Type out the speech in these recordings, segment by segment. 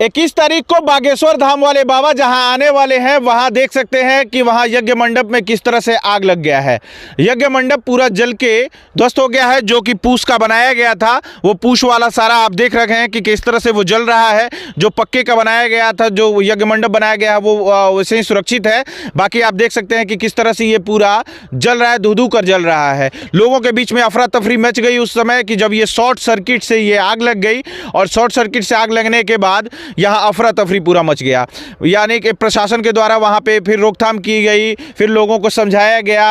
21 तारीख को बागेश्वर धाम वाले बाबा जहां आने वाले हैं, वहां देख सकते हैं कि वहां यज्ञ मंडप में किस तरह से आग लग गया है। यज्ञ मंडप पूरा जल के ध्वस्त हो गया है। जो कि पूछ का बनाया गया था, वो पूछ वाला सारा आप देख रहे हैं कि किस तरह से वो जल रहा है। जो पक्के का बनाया गया था, जो यज्ञ मंडप बनाया गया है, वो वैसे ही सुरक्षित है। बाकी आप देख सकते हैं कि किस तरह से ये पूरा जल रहा है, धू-धू कर जल रहा है। लोगों के बीच में अफरा तफरी मच गई उस समय कि जब ये शॉर्ट सर्किट से ये आग लग गई, और शॉर्ट सर्किट से आग लगने के बाद यहाँ अफरा तफरी पूरा मच गया। यानी कि प्रशासन के द्वारा वहाँ पे फिर रोकथाम की गई, फिर लोगों को समझाया गया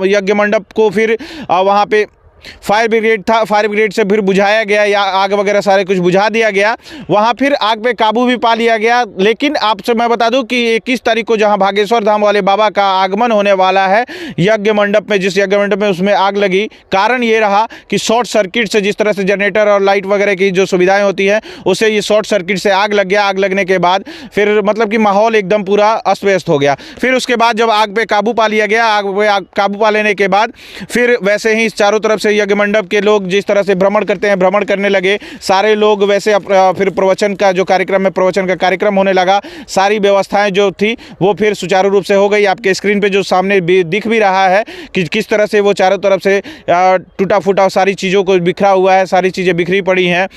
यज्ञ मंडप को, फिर वहाँ पे फायर ब्रिगेड था, फायर ब्रिगेड से फिर बुझाया गया, या आग वगैरह सारे कुछ बुझा दिया गया। वहाँ फिर आग पे काबू भी पा लिया गया। लेकिन आपसे मैं बता दूं कि 21 तारीख को जहाँ बागेश्वर धाम वाले बाबा का आगमन होने वाला है यज्ञ मंडप में, जिस यज्ञ मंडप में उसमें आग लगी, कारण ये रहा कि शॉर्ट सर्किट से, जिस तरह से जनरेटर और लाइट वगैरह की जो सुविधाएँ होती हैं, उससे ये शॉर्ट सर्किट से आग लग गया। आग लगने के बाद फिर मतलब कि माहौल एकदम पूरा अस्त व्यस्त हो गया। फिर उसके बाद जब आग पे काबू पा लिया गया, आग पे काबू पा लेने के बाद फिर वैसे ही चारों तरफ से यज्ञ मंडप के लोग जिस तरह से भ्रमण करते हैं, भ्रमण करने लगे सारे लोग। वैसे फिर प्रवचन का जो कार्यक्रम है, प्रवचन का कार्यक्रम होने लगा। सारी व्यवस्थाएं जो थी वो फिर सुचारू रूप से हो गई। आपके स्क्रीन पे जो सामने दिख भी रहा है कि किस तरह से वो चारों तरफ से टूटा फूटा सारी चीज़ों को बिखरा हुआ है, सारी चीज़ें बिखरी पड़ी हैं।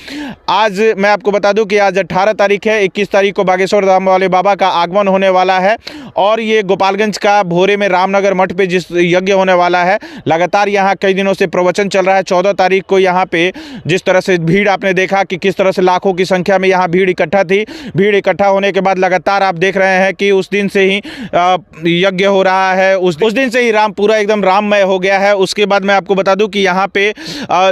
आज मैं आपको बता दूं कि आज 18 तारीख है। 21 तारीख को बागेश्वर धाम वाले बाबा का आगमन होने वाला है, और ये गोपालगंज का भोरे में रामनगर मठ पे जिस यज्ञ होने वाला है, लगातार यहाँ कई दिनों से प्रवचन चल रहा है। 14 तारीख को यहाँ पे जिस तरह से भीड़ आपने देखा कि किस तरह से लाखों की संख्या में यहाँ भीड़ इकट्ठा थी। भीड़ इकट्ठा होने के बाद लगातार आप देख रहे हैं कि उस दिन से ही यज्ञ हो रहा है। उस दिन से ही राम पूरा एकदम राममय हो गया है। उसके बाद मैं आपको बता दूं कि यहाँ पे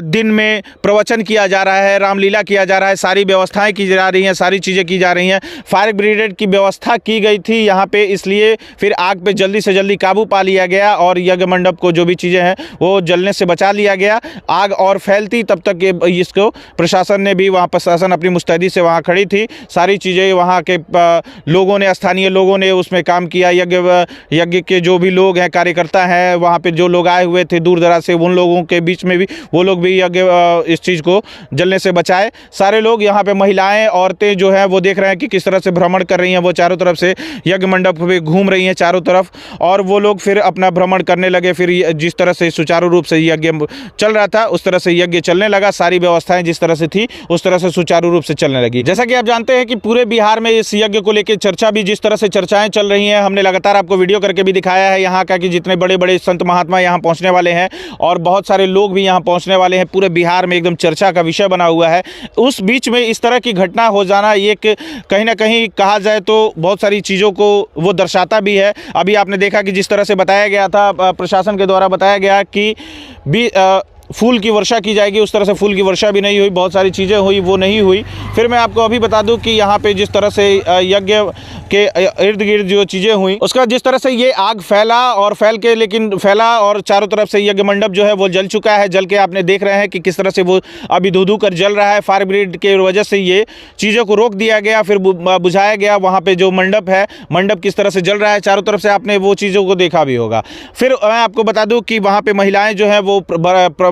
दिन में प्रवचन किया जा रहा है, रामलीला किया जा रहा है, सारी व्यवस्थाएं की जा रही हैं, सारी चीज़ें की जा रही हैं। फायर ब्रिगेड की व्यवस्था की गई थी यहाँ पे, इसलिए फिर आग पे जल्दी से जल्दी काबू पा लिया गया, और यज्ञ मंडप को जो भी चीज़ें हैं वो जलने से बचा लिया गया। आग और फैलती तब तक इसको प्रशासन ने भी, वहाँ प्रशासन अपनी मुस्तैदी से वहाँ खड़ी थी। सारी चीज़ें वहाँ के लोगों ने, स्थानीय लोगों ने उसमें काम किया। यज्ञ के जो भी लोग हैं, कार्यकर्ता हैं, वहाँ पे जो लोग आए हुए थे दूर दराज से, उन लोगों के बीच में भी वो लोग भी यज्ञ इस चीज़ को जलने से बचाए। सारे लोग यहाँ पे, महिलाएं, औरतें जो हैं वो देख रहे हैं कि किस तरह से भ्रमण कर रही हैं। वो चारों तरफ से यज्ञ मंडप पे घूम रही हैं चारों तरफ, और वो लोग फिर अपना भ्रमण करने लगे। फिर जिस तरह से सुचारू रूप से यज्ञ चल रहा था उस तरह से यज्ञ चलने लगा। सारी व्यवस्थाएं जिस तरह से थी उस तरह से सुचारू रूप से चलने लगी। जैसा कि आप जानते हैं कि पूरे बिहार में इस यज्ञ को लेकर चर्चा भी, जिस तरह से चर्चाएं चल रही हैं, हमने लगातार आपको वीडियो करके भी दिखाया है यहाँ का, कि जितने बड़े बड़े संत महात्मा यहाँ पहुँचने वाले हैं और बहुत सारे लोग भी यहाँ पहुँचने वाले हैं। पूरे बिहार में एकदम चर्चा का विषय बना हुआ है। उस बीच में इस तरह की घटना हो जाना, ये कहीं ना कहीं कहा जाए तो बहुत सारी चीज़ों को वो दर्शाता भी है। अभी आपने देखा कि जिस तरह से बताया गया था, प्रशासन के द्वारा बताया गया कि फूल की वर्षा की जाएगी, उस तरह से फूल की वर्षा भी नहीं हुई। बहुत सारी चीज़ें हुई, वो नहीं हुई। फिर मैं आपको अभी बता दूं कि यहाँ पे जिस तरह से यज्ञ के इर्द गिर्द जो चीज़ें हुई, उसका जिस तरह से ये आग फैला और फैला और चारों तरफ से यज्ञ मंडप जो है वो जल चुका है। जल के आपने देख रहे हैं कि किस तरह से वो अभी धू-धू कर जल रहा है। फायर ब्रिगेड के वजह से ये चीज़ों को रोक दिया गया, फिर बुझाया गया। वहाँ पर जो मंडप है, मंडप किस तरह से जल रहा है चारों तरफ से, आपने वो चीज़ों को देखा भी होगा। फिर मैं आपको बता दूँ कि वहाँ पर महिलाएँ जो हैं वो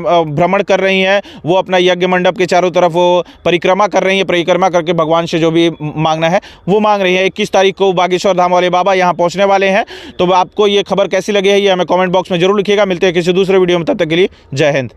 भ्रमण कर रही हैं, वो अपना यज्ञ मंडप के चारों तरफ वो परिक्रमा कर रही हैं। परिक्रमा करके भगवान से जो भी मांगना है वो मांग रही हैं। 21 तारीख को बागेश्वर धाम वाले बाबा यहाँ पहुँचने वाले हैं। तो आपको ये खबर कैसी लगी है, ये हमें कमेंट बॉक्स में जरूर लिखिएगा। मिलते हैं किसी दूसरे वीडियो में, तब तक के लिए जय हिंद।